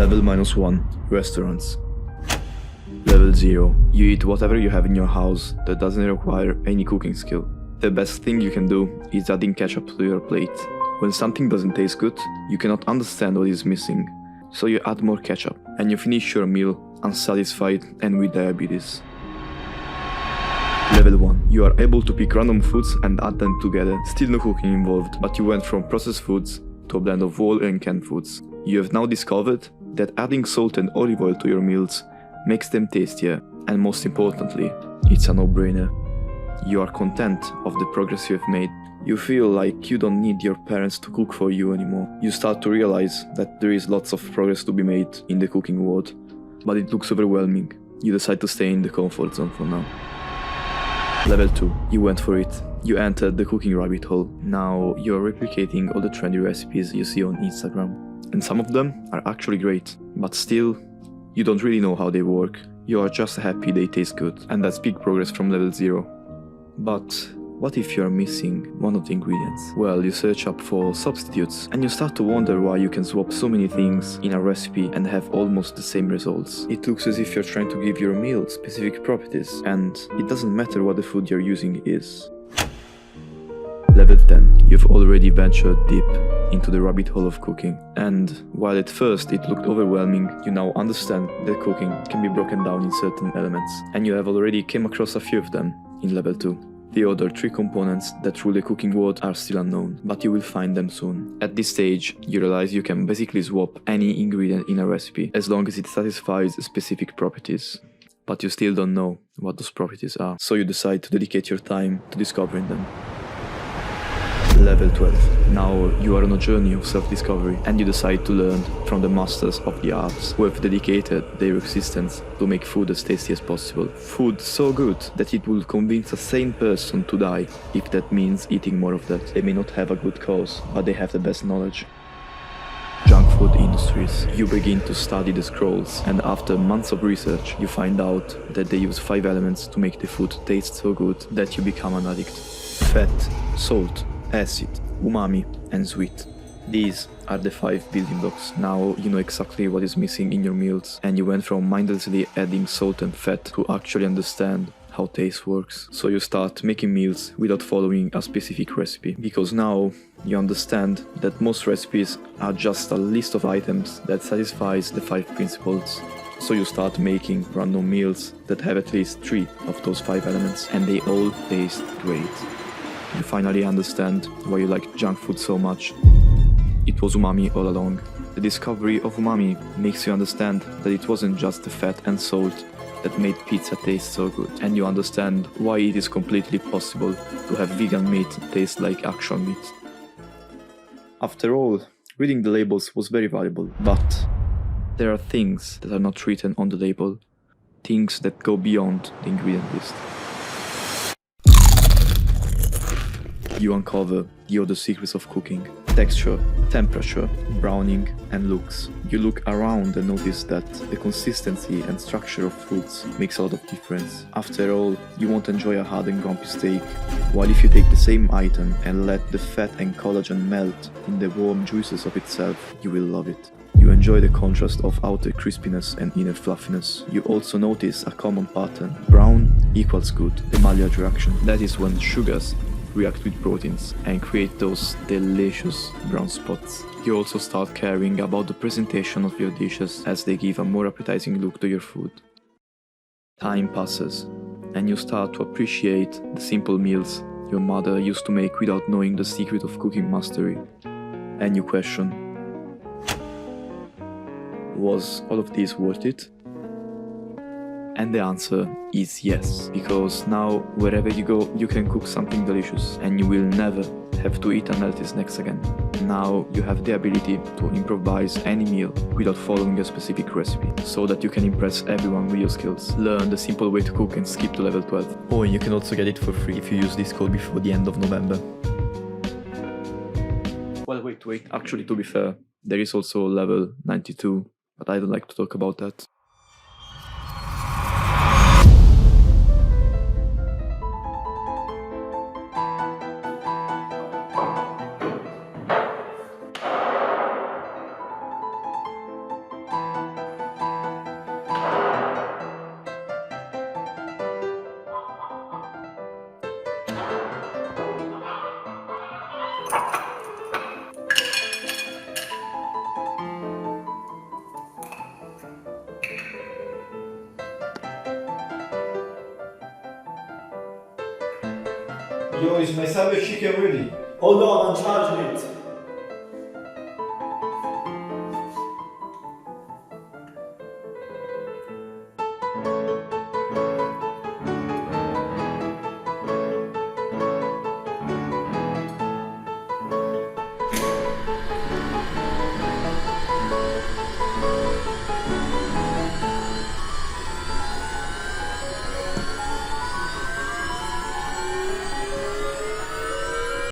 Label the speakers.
Speaker 1: Level -1, restaurants. Level 0, you eat whatever you have in your house that doesn't require any cooking skill. The best thing you can do is adding ketchup to your plate. When something doesn't taste good, you cannot understand what is missing, so you add more ketchup, and you finish your meal unsatisfied and with diabetes. Level 1, you are able to pick random foods and add them together. Still no cooking involved, but you went from processed foods to a blend of whole and canned foods. You have now discovered that adding salt and olive oil to your meals makes them tastier, and most importantly, it's a no-brainer. You are content of the progress you have made. You feel like you don't need your parents to cook for you anymore. You start to realize that there is lots of progress to be made in the cooking world, but it looks overwhelming. You decide to stay in the comfort zone for now. Level 2, you went for it. You entered the cooking rabbit hole. Now you're replicating all the trendy recipes you see on Instagram. And some of them are actually great, but still, you don't really know how they work. You are just happy they taste good, and that's big progress from level 0. But what if you are missing one of the ingredients? Well, you search up for substitutes, and you start to wonder why you can swap so many things in a recipe and have almost the same results. It looks as if you're trying to give your meal specific properties, and it doesn't matter what the food you're using is. Level 10, you've already ventured deep into the rabbit hole of cooking, and while at first it looked overwhelming, you now understand that cooking can be broken down in certain elements, and you have already came across a few of them in level 2. The other 3 components that rule the cooking world are still unknown, but you will find them soon. At this stage, you realize you can basically swap any ingredient in a recipe as long as it satisfies specific properties. But you still don't know what those properties are, so you decide to dedicate your time to discovering them. Level 12. Now you are on a journey of self-discovery, and you decide to learn from the masters of the arts who have dedicated their existence to make food as tasty as possible. Food so good that it will convince a sane person to die, if that means eating more of that. They may not have a good cause, but they have the best knowledge. Junk food industries. You begin to study the scrolls, and after months of research, you find out that they use 5 elements to make the food taste so good that you become an addict. Fat, salt, acid, umami, and sweet. These are the 5 building blocks. Now you know exactly what is missing in your meals, and you went from mindlessly adding salt and fat to actually understand how taste works. So you start making meals without following a specific recipe, because now you understand that most recipes are just a list of items that satisfies the 5 principles. So you start making random meals that have at least 3 of those 5 elements, and they all taste great. You finally understand why you like junk food so much. It was umami all along. The discovery of umami makes you understand that it wasn't just the fat and salt that made pizza taste so good. And you understand why it is completely possible to have vegan meat taste like actual meat. After all, reading the labels was very valuable, but there are things that are not written on the label. Things that go beyond the ingredient list. You uncover the other secrets of cooking: texture, temperature, browning, and looks. You look around and notice that the consistency and structure of foods makes a lot of difference. After all, you won't enjoy a hard and grumpy steak, while if you take the same item and let the fat and collagen melt in the warm juices of itself, you will love it. You enjoy the contrast of outer crispiness and inner fluffiness. You also notice a common pattern: brown equals good, the Maillard reaction. That is when sugars react with proteins and create those delicious brown spots. You also start caring about the presentation of your dishes, as they give a more appetizing look to your food. Time passes, and you start to appreciate the simple meals your mother used to make without knowing the secret of cooking mastery. And you question, was all of this worth it? And the answer is yes, because now wherever you go, you can cook something delicious, and you will never have to eat unhealthy snacks again. Now you have the ability to improvise any meal without following a specific recipe, so that you can impress everyone with your skills. Learn the simple way to cook and skip to level 12. Oh, and you can also get it for free if you use this code before the end of November. Well, wait, actually, to be fair, there is also level 92, but I don't like to talk about that.
Speaker 2: Yo, is my savage chicken ready?
Speaker 3: Hold on, I'm charging it.